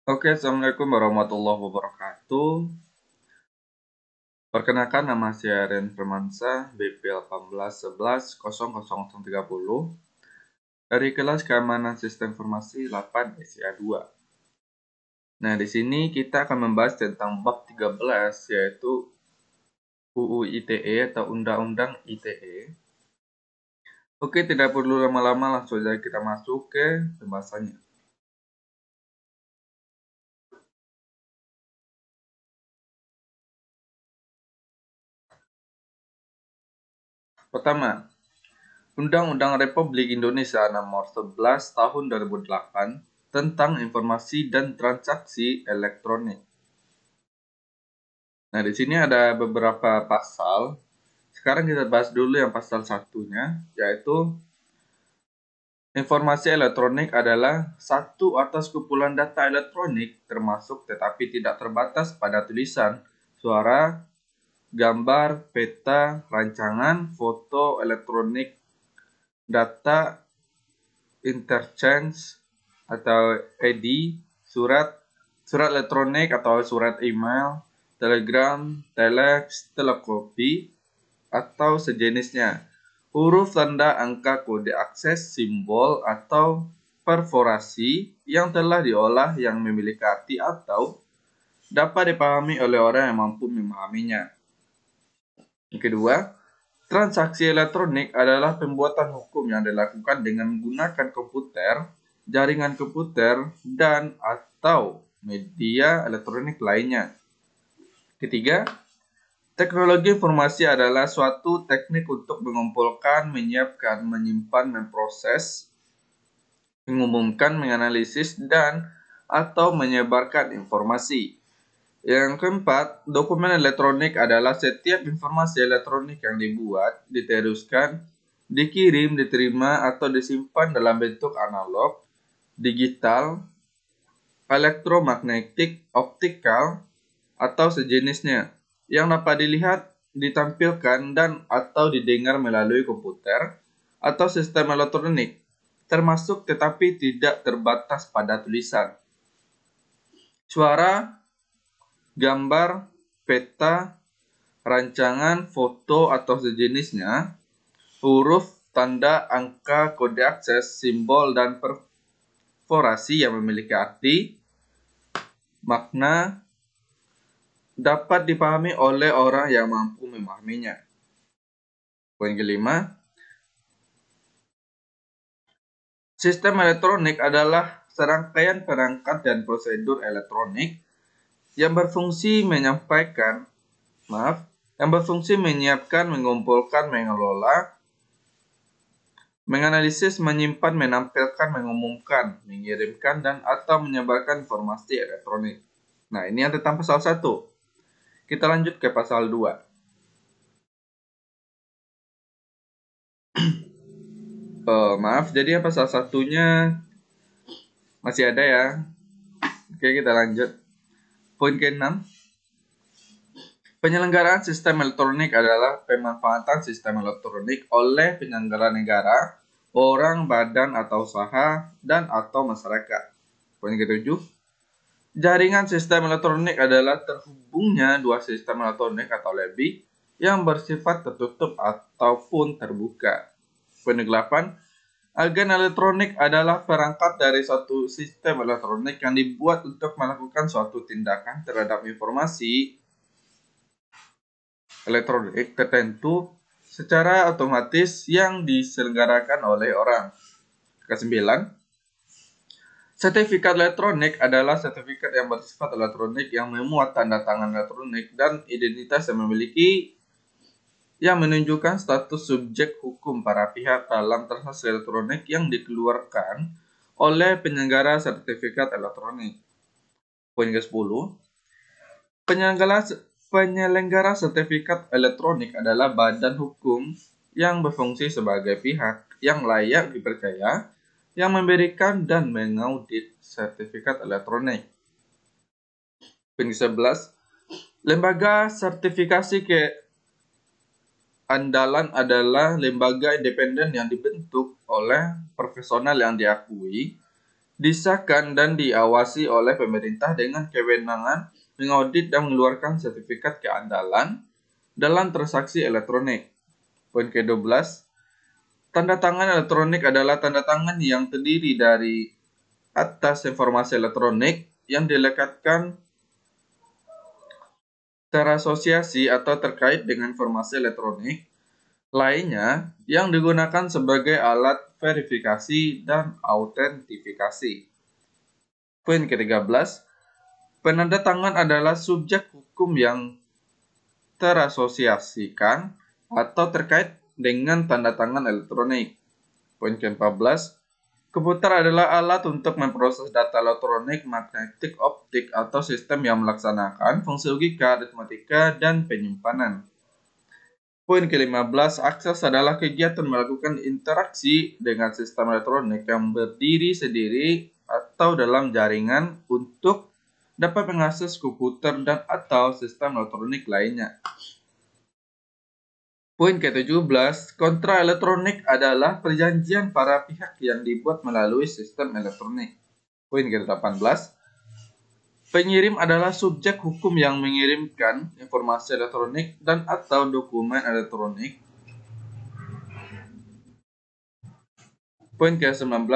Oke, Assalamualaikum warahmatullahi wabarakatuh. Perkenalkan, nama saya Ren Firmansyah, BP 18110030 dari kelas Keamanan Sistem Informasi 8 SIA 2. Nah, di sini kita akan membahas tentang bab 13, yaitu UU ITE atau Undang-Undang ITE. Oke, tidak perlu lama-lama, langsung saja kita masuk ke pembahasannya. Pertama, Undang-Undang Republik Indonesia Nomor 11 Tahun 2008 tentang Informasi dan Transaksi Elektronik. Nah, di sini ada beberapa pasal. Sekarang kita bahas dulu yang pasal satunya, yaitu informasi elektronik adalah satu atas kumpulan data elektronik termasuk tetapi tidak terbatas pada tulisan, suara, gambar, peta, rancangan, foto elektronik, data interchange atau EDI, surat elektronik atau surat email, telegram, telex, telekopi, atau sejenisnya, huruf tanda angka kode akses, simbol, atau perforasi yang telah diolah yang memiliki arti atau dapat dipahami oleh orang yang mampu memahaminya. Yang kedua, transaksi elektronik adalah pembuatan hukum yang dilakukan dengan menggunakan komputer, jaringan komputer, dan atau media elektronik lainnya. Ketiga, teknologi informasi adalah suatu teknik untuk mengumpulkan, menyiapkan, menyimpan, memproses, mengumumkan, menganalisis, dan atau menyebarkan informasi. Yang keempat, dokumen elektronik adalah setiap informasi elektronik yang dibuat, diteruskan, dikirim, diterima, atau disimpan dalam bentuk analog, digital, elektromagnetik, optikal, atau sejenisnya, yang dapat dilihat, ditampilkan, dan atau didengar melalui komputer atau sistem elektronik, termasuk tetapi tidak terbatas pada tulisan, suara, gambar, peta, rancangan, foto, atau sejenisnya, huruf, tanda, angka, kode akses, simbol, dan perforasi yang memiliki arti, makna, dapat dipahami oleh orang yang mampu memahaminya. Poin kelima, sistem elektronik adalah serangkaian perangkat dan prosedur elektronik yang berfungsi menyiapkan, mengumpulkan, mengelola, menganalisis, menyimpan, menampilkan, mengumumkan, mengirimkan, dan atau menyebarkan informasi elektronik. Nah, ini yang tentang pasal 1. Kita lanjut ke pasal 2. Maaf, jadi pasal satunya masih ada ya. Oke, kita lanjut. Poin ke-6. Penyelenggaraan sistem elektronik adalah pemanfaatan sistem elektronik oleh penyelenggara negara, orang, badan, atau usaha, dan atau masyarakat. Poin ke-7. Jaringan sistem elektronik adalah terhubungnya dua sistem elektronik atau lebih yang bersifat tertutup ataupun terbuka. Poin ke-8. Agen elektronik adalah perangkat dari suatu sistem elektronik yang dibuat untuk melakukan suatu tindakan terhadap informasi elektronik tertentu secara otomatis yang diselenggarakan oleh orang. Ke-9. Sertifikat elektronik adalah sertifikat yang bersifat elektronik yang memuat tanda tangan elektronik dan identitas yang menunjukkan status subjek hukum para pihak dalam transaksi elektronik yang dikeluarkan oleh penyelenggara sertifikat elektronik. Poin ke-10. Penyelenggara sertifikat elektronik adalah badan hukum yang berfungsi sebagai pihak yang layak dipercaya yang memberikan dan mengaudit sertifikat elektronik. Poin ke-11. Lembaga sertifikasi keandalan adalah lembaga independen yang dibentuk oleh profesional yang diakui disahkan dan diawasi oleh pemerintah dengan kewenangan mengaudit dan mengeluarkan sertifikat keandalan dalam transaksi elektronik. Poin ke-12, tanda tangan elektronik adalah tanda tangan yang terdiri dari atas informasi elektronik yang dilekatkan terasosiasi atau terkait dengan informasi elektronik lainnya yang digunakan sebagai alat verifikasi dan autentifikasi. Poin ke-13, penanda tangan adalah subjek hukum yang terasosiasikan atau terkait dengan tanda tangan elektronik. Poin ke-14, komputer adalah alat untuk memproses data elektronik, magnetik, optik, atau sistem yang melaksanakan fungsi logika, aritmatika, dan penyimpanan. Poin ke-15, akses adalah kegiatan melakukan interaksi dengan sistem elektronik yang berdiri sendiri atau dalam jaringan untuk dapat mengakses komputer dan atau sistem elektronik lainnya. Poin ke-17, kontrak elektronik adalah perjanjian para pihak yang dibuat melalui sistem elektronik. Poin ke-18, pengirim adalah subjek hukum yang mengirimkan informasi elektronik dan atau dokumen elektronik. Poin ke-19,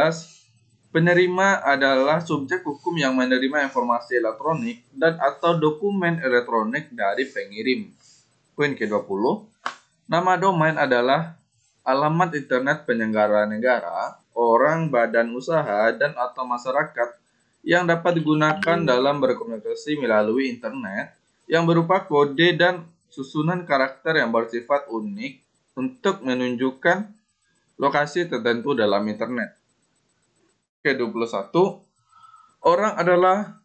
penerima adalah subjek hukum yang menerima informasi elektronik dan atau dokumen elektronik dari pengirim. Poin ke-20, nama domain adalah alamat internet penyelenggara negara, orang, badan usaha, dan atau masyarakat yang dapat digunakan dalam berkomunikasi melalui internet yang berupa kode dan susunan karakter yang bersifat unik untuk menunjukkan lokasi tertentu dalam internet. Ke-21, orang adalah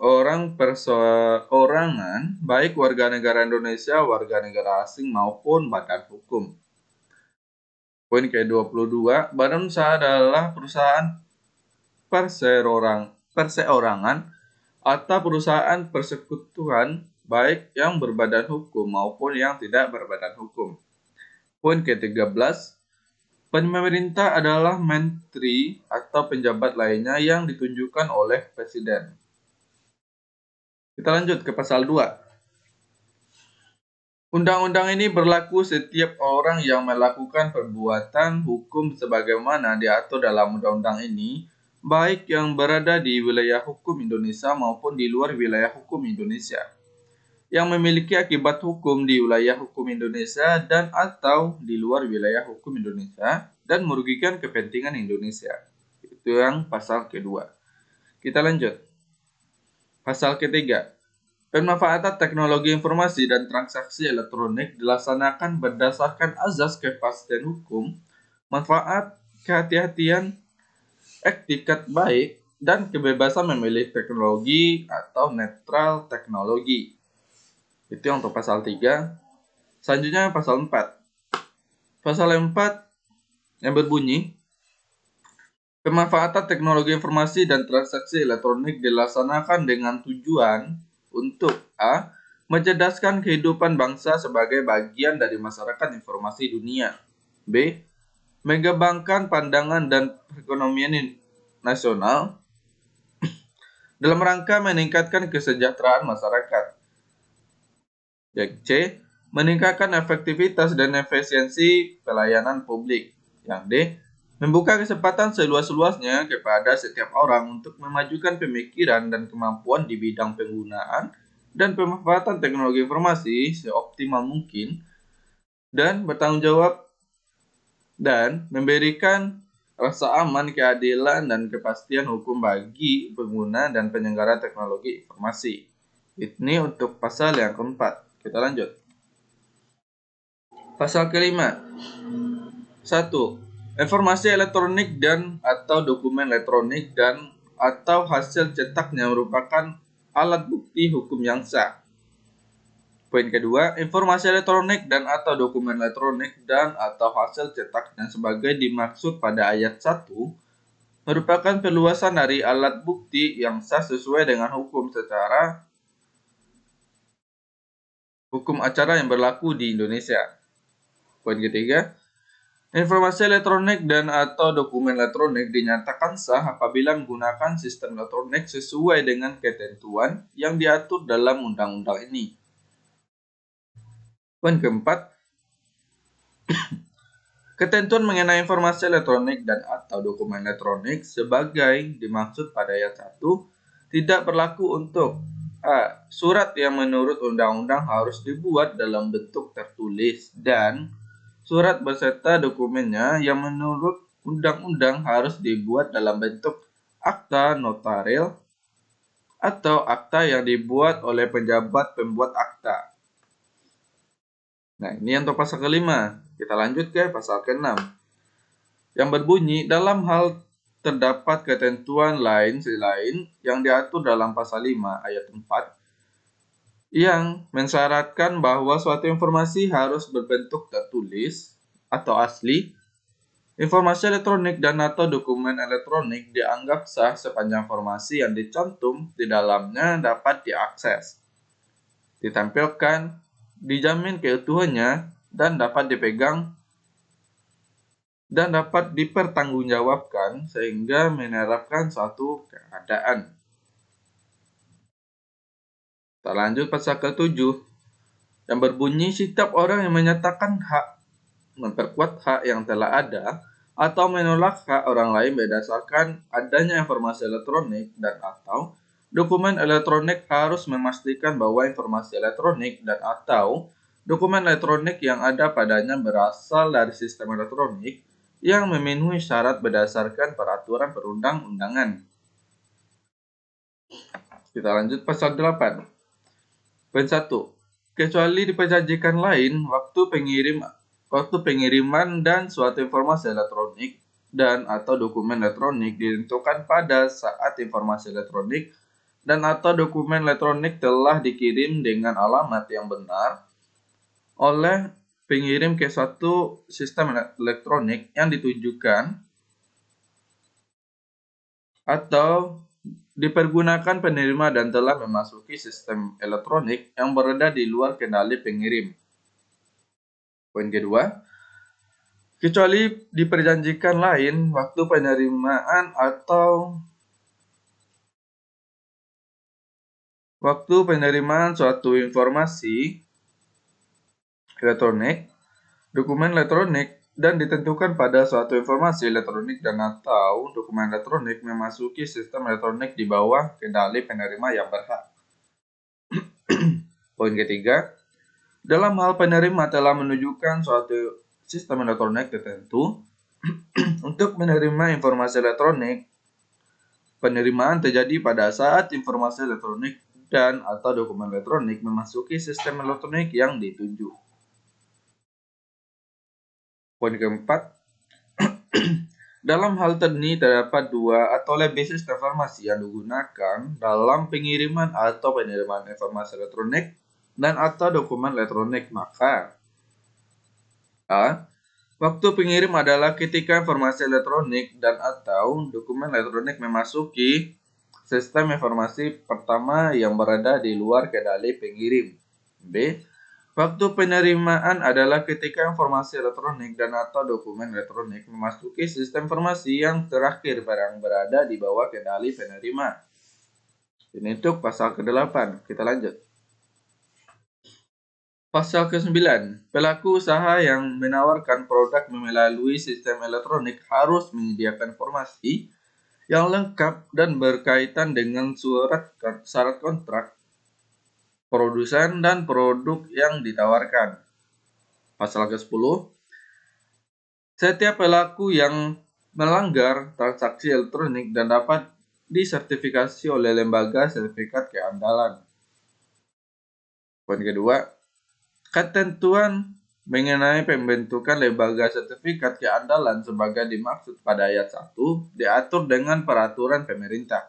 orang perseorangan, baik warga negara Indonesia, warga negara asing, maupun badan hukum. Poin ke-22, badan usaha adalah perusahaan perseorangan atau perusahaan persekutuan, baik yang berbadan hukum maupun yang tidak berbadan hukum. Poin ke-13, pemerintah adalah menteri atau penjabat lainnya yang ditunjukkan oleh presiden. Kita lanjut ke pasal 2. Undang-undang ini berlaku setiap orang yang melakukan perbuatan hukum sebagaimana diatur dalam undang-undang ini, baik yang berada di wilayah hukum Indonesia maupun di luar wilayah hukum Indonesia, yang memiliki akibat hukum di wilayah hukum Indonesia dan atau di luar wilayah hukum Indonesia dan merugikan kepentingan Indonesia. Itu yang pasal kedua. Kita lanjut. Pasal ketiga. Pemanfaatan teknologi informasi dan transaksi elektronik dilaksanakan berdasarkan azas kepastian hukum, manfaat, kehati-hatian, etikat baik, dan kebebasan memilih teknologi atau netral teknologi. Itu yang untuk pasal 3. Selanjutnya pasal 4. Pasal 4 yang berbunyi, pemanfaatan teknologi informasi dan transaksi elektronik dilaksanakan dengan tujuan untuk A. Mencerdaskan kehidupan bangsa sebagai bagian dari masyarakat informasi dunia. B. Mengembangkan pandangan dan perekonomian nasional dalam rangka meningkatkan kesejahteraan masyarakat. Yang C. Meningkatkan efektivitas dan efisiensi pelayanan publik. Yang D. Membuka kesempatan seluas-luasnya kepada setiap orang untuk memajukan pemikiran dan kemampuan di bidang penggunaan dan pemanfaatan teknologi informasi seoptimal mungkin dan bertanggung jawab dan memberikan rasa aman, keadilan, dan kepastian hukum bagi pengguna dan penyelenggara teknologi informasi. Ini untuk pasal yang keempat. Kita lanjut. Pasal kelima. 1. Informasi elektronik dan atau dokumen elektronik dan atau hasil cetaknya merupakan alat bukti hukum yang sah. Poin kedua, informasi elektronik dan atau dokumen elektronik dan atau hasil cetaknya sebagai dimaksud pada ayat 1 merupakan perluasan dari alat bukti yang sah sesuai dengan hukum acara yang berlaku di Indonesia. Poin ketiga, Informasi elektronik dan atau dokumen elektronik dinyatakan sah apabila menggunakan sistem elektronik sesuai dengan ketentuan yang diatur dalam undang-undang ini. Poin keempat, ketentuan mengenai informasi elektronik dan atau dokumen elektronik sebagai dimaksud pada ayat 1 tidak berlaku untuk A. Surat yang menurut undang-undang harus dibuat dalam bentuk tertulis dan surat beserta dokumennya yang menurut undang-undang harus dibuat dalam bentuk akta notaril atau akta yang dibuat oleh pejabat pembuat akta. Nah, ini untuk pasal kelima. Kita lanjut ke pasal ke-6. Yang berbunyi, dalam hal terdapat ketentuan lain selain yang diatur dalam pasal 5 ayat 4 yang mensyaratkan bahwa suatu informasi harus berbentuk tertulis atau asli, informasi elektronik dan atau dokumen elektronik dianggap sah sepanjang informasi yang dicantum di dalamnya dapat diakses, ditampilkan, dijamin keutuhannya, dan dapat dipegang dan dapat dipertanggungjawabkan sehingga menerapkan suatu keadaan. Kita lanjut pasal ke-7 yang berbunyi setiap orang yang menyatakan hak, memperkuat hak yang telah ada atau menolak hak orang lain berdasarkan adanya informasi elektronik dan atau dokumen elektronik harus memastikan bahwa informasi elektronik dan atau dokumen elektronik yang ada padanya berasal dari sistem elektronik yang memenuhi syarat berdasarkan peraturan perundang-undangan. Kita lanjut pasal 8. Poin 1. Kecuali diperjanjikan lain, waktu pengiriman dan suatu informasi elektronik dan atau dokumen elektronik ditentukan pada saat informasi elektronik dan atau dokumen elektronik telah dikirim dengan alamat yang benar oleh pengirim ke suatu sistem elektronik yang ditujukan atau dipergunakan penerima dan telah memasuki sistem elektronik yang berada di luar kendali pengirim. Poin kedua, kecuali diperjanjikan lain, waktu penerimaan suatu informasi elektronik, dokumen elektronik, dan ditentukan pada suatu informasi elektronik dan atau dokumen elektronik memasuki sistem elektronik di bawah kendali penerima yang berhak. Poin ketiga, dalam hal penerima telah menunjukkan suatu sistem elektronik tertentu untuk menerima informasi elektronik, penerimaan terjadi pada saat informasi elektronik dan atau dokumen elektronik memasuki sistem elektronik yang ditunjuk. Poin keempat, dalam hal ini terdapat dua atau lebih sistem informasi yang digunakan dalam pengiriman atau penerimaan informasi elektronik dan atau dokumen elektronik, maka A. Waktu pengirim adalah ketika informasi elektronik dan atau dokumen elektronik memasuki sistem informasi pertama yang berada di luar kendali pengirim. B. Waktu penerimaan adalah ketika informasi elektronik dan atau dokumen elektronik memasuki sistem informasi yang terakhir yang berada di bawah kendali penerima. Ini untuk pasal ke-8. Kita lanjut. Pasal ke-9. Pelaku usaha yang menawarkan produk melalui sistem elektronik harus menyediakan informasi yang lengkap dan berkaitan dengan syarat kontrak produsen dan produk yang ditawarkan. Pasal ke-10. Setiap pelaku yang melanggar transaksi elektronik dan dapat disertifikasi oleh lembaga sertifikat keandalan. Poin kedua, ketentuan mengenai pembentukan lembaga sertifikat keandalan sebagai dimaksud pada ayat 1 diatur dengan peraturan pemerintah.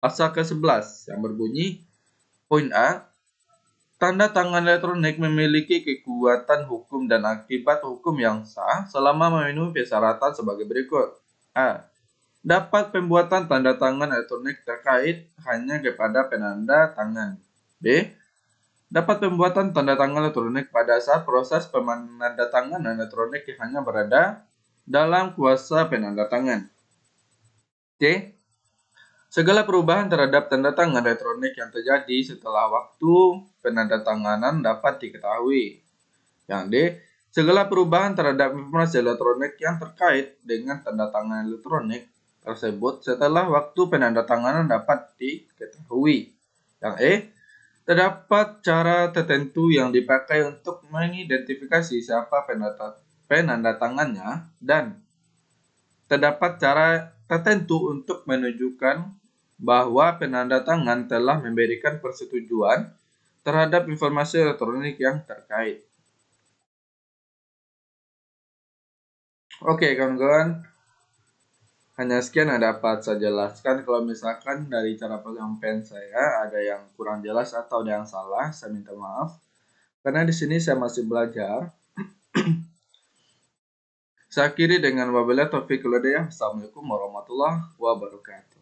Pasal ke-11 yang berbunyi, poin A, tanda tangan elektronik memiliki kekuatan hukum dan akibat hukum yang sah selama memenuhi persyaratan sebagai berikut. A. Dapat pembuatan tanda tangan elektronik terkait hanya kepada penanda tangan. B. Dapat pembuatan tanda tangan elektronik pada saat proses penandatanganan elektronik hanya berada dalam kuasa penandatangan. C. Segala perubahan terhadap tanda tangan elektronik yang terjadi setelah waktu penandatanganan dapat diketahui. Yang D. Segala perubahan terhadap informasi elektronik yang terkait dengan tanda tangan elektronik tersebut setelah waktu penandatanganan dapat diketahui. Yang E. Terdapat cara tertentu yang dipakai untuk mengidentifikasi siapa penandatangannya dan terdapat cara tertentu untuk menunjukkan bahwa penandatangan telah memberikan persetujuan terhadap informasi elektronik yang terkait. Oke, kawan-kawan. Hanya sekian yang dapat saya jelaskan. Kalau misalkan dari cara penyampaian saya ada yang kurang jelas atau ada yang salah, saya minta maaf. Karena di sini saya masih belajar. Saya akhiri dengan wabillahi taufiq wal hidayah. Assalamualaikum warahmatullahi wabarakatuh.